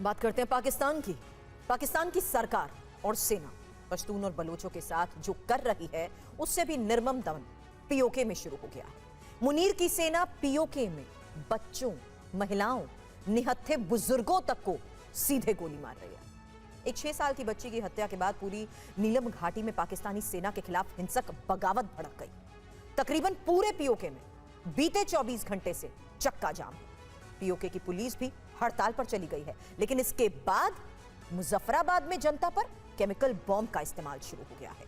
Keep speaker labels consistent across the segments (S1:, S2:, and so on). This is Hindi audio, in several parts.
S1: बात करते हैं पाकिस्तान की सरकार और सेना पश्तून और बलोचों के साथ जो कर रही है उससे भी निर्मम दमन पीओके में शुरू हो गया है। मुनीर की सेना पीओके में बच्चों, महिलाओं, निहत्थे बुजुर्गों तक को सीधे गोली मार रही है। एक 6 साल की बच्ची की हत्या के बाद पूरी नीलम घाटी में पाकिस्तानी सेना के खिलाफ हिंसक बगावत भड़क गई। तकरीबन पूरे पीओके में बीते 24 घंटे से चक्का जाम है। पीओके की पुलिस भी हड़ताल पर चली गई है, लेकिन इसके बाद मुजफ्फराबाद में जनता पर केमिकल बॉम्ब का इस्तेमाल शुरू हो गया है।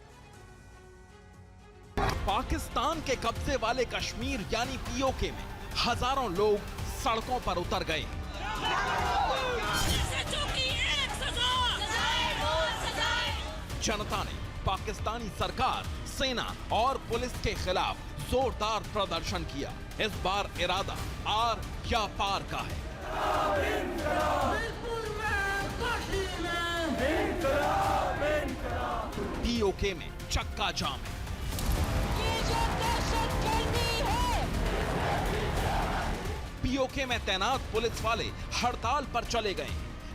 S2: पाकिस्तान के कब्जे वाले कश्मीर यानी पीओके में हजारों लोग सड़कों पर उतर गए। जनता ने पाकिस्तानी सरकार, सेना और पुलिस के खिलाफ जोरदार प्रदर्शन किया। इस बार इरादा आर या पार का है। पीओके में चक्का जाम है। पीओके में तैनात पुलिस वाले हड़ताल पर चले गए।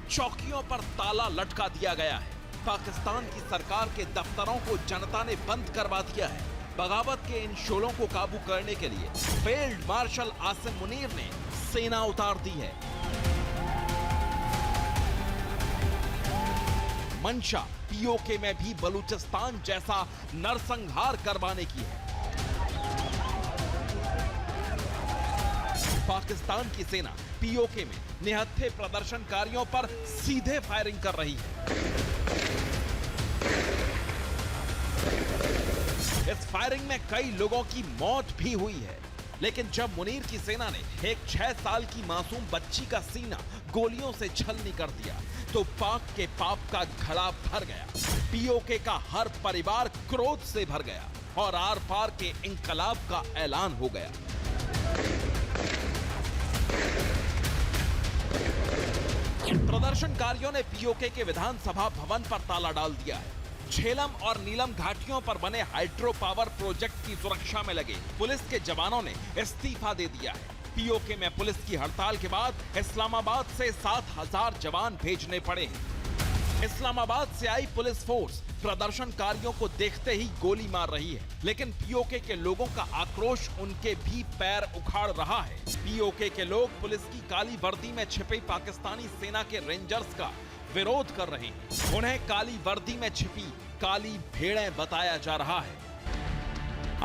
S2: चौकियों पर ताला लटका दिया गया है। पाकिस्तान की सरकार के दफ्तरों को जनता ने बंद करवा दिया है। बगावत के इन शोलों को काबू करने के लिए फील्ड मार्शल आसिम मुनीर ने सेना उतार दी है। मंशा पीओके में भी बलूचिस्तान जैसा नरसंहार करवाने की है। पाकिस्तान की सेना पीओके में निहत्थे प्रदर्शनकारियों पर सीधे फायरिंग कर रही है। इस फायरिंग में कई लोगों की मौत भी हुई है, लेकिन जब मुनीर की सेना ने एक 6 साल की मासूम बच्ची का सीना गोलियों से छलनी कर दिया तो पाक के पाप का घड़ा भर गया। पीओके का हर परिवार क्रोध से भर गया और आर पार के इंकलाब का ऐलान हो गया। प्रदर्शनकारियों ने पीओके के विधानसभा भवन पर ताला डाल दिया है। झेलम और नीलम घाटियों पर बने हाइड्रो पावर प्रोजेक्ट की सुरक्षा में लगे पुलिस के जवानों ने इस्तीफा दे दिया है। पीओके में पुलिस की हड़ताल के बाद इस्लामाबाद से 7000 जवान भेजने पड़े हैं। इस्लामाबाद से आई पुलिस फोर्स प्रदर्शनकारियों को देखते ही गोली मार रही है, लेकिन पीओके के लोगों का आक्रोश उनके भी पैर उखाड़ रहा है। पीओके के लोग पुलिस की काली वर्दी में छिपी पाकिस्तानी सेना के रेंजर्स का विरोध कर रहे हैं। उन्हें काली वर्दी में छिपी काली भेड़ें बताया जा रहा है।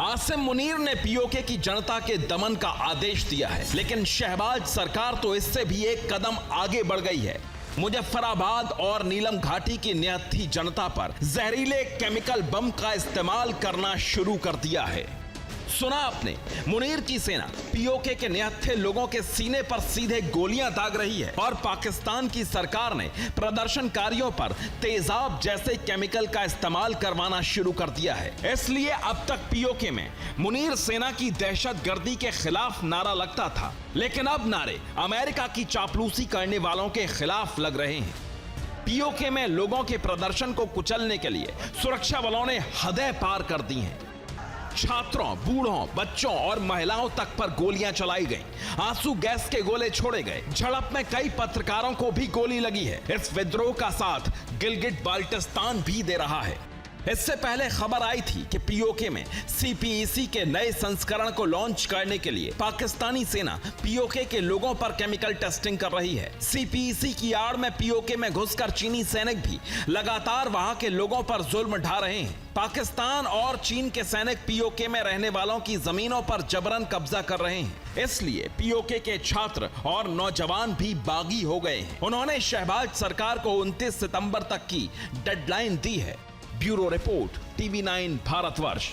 S2: आसिम मुनीर ने पीओके की जनता के दमन का आदेश दिया है, लेकिन शहबाज सरकार तो इससे भी एक कदम आगे बढ़ गई है। मुजफ्फराबाद और नीलम घाटी की निहत्थी जनता पर जहरीले केमिकल बम का इस्तेमाल करना शुरू कर दिया है। सुना आपने, मुनीर की सेना पीओके के निहत्थे लोगों के सीने पर सीधे गोलियां दाग रही है और पाकिस्तान की सरकार ने प्रदर्शनकारियों पर तेजाब जैसे केमिकल का इस्तेमाल करवाना शुरू कर दिया है। इसलिए अब तक पीओके में मुनीर सेना की दहशतगर्दी के खिलाफ नारा लगता था, लेकिन अब नारे अमेरिका की चापलूसी करने वालों के खिलाफ लग रहे हैं। पीओके में लोगों के प्रदर्शन को कुचलने के लिए सुरक्षा बलों ने हदें पार कर दी हैं। छात्रों, बूढ़ों, बच्चों और महिलाओं तक पर गोलियां चलाई गईं। आंसू गैस के गोले छोड़े गए। झड़प में कई पत्रकारों को भी गोली लगी है। इस विद्रोह का साथ गिलगिट बाल्टिस्तान भी दे रहा है। इससे पहले खबर आई थी कि पीओके में सीपीईसी के नए संस्करण को लॉन्च करने के लिए पाकिस्तानी सेना पीओके के लोगों पर केमिकल टेस्टिंग कर रही है। सीपीईसी की आड़ में पीओके में घुसकर चीनी सैनिक भी लगातार वहां के लोगों पर जुल्म ढा रहे हैं। पाकिस्तान और चीन के सैनिक पीओके में रहने वालों की जमीनों पर जबरन कब्जा कर रहे हैं। इसलिए पीओके के छात्र और नौजवान भी बागी हो गए हैं। उन्होंने शहबाज सरकार को 29 सितंबर तक की डेडलाइन दी है। Bureau report, TV9 Bharatvarsh.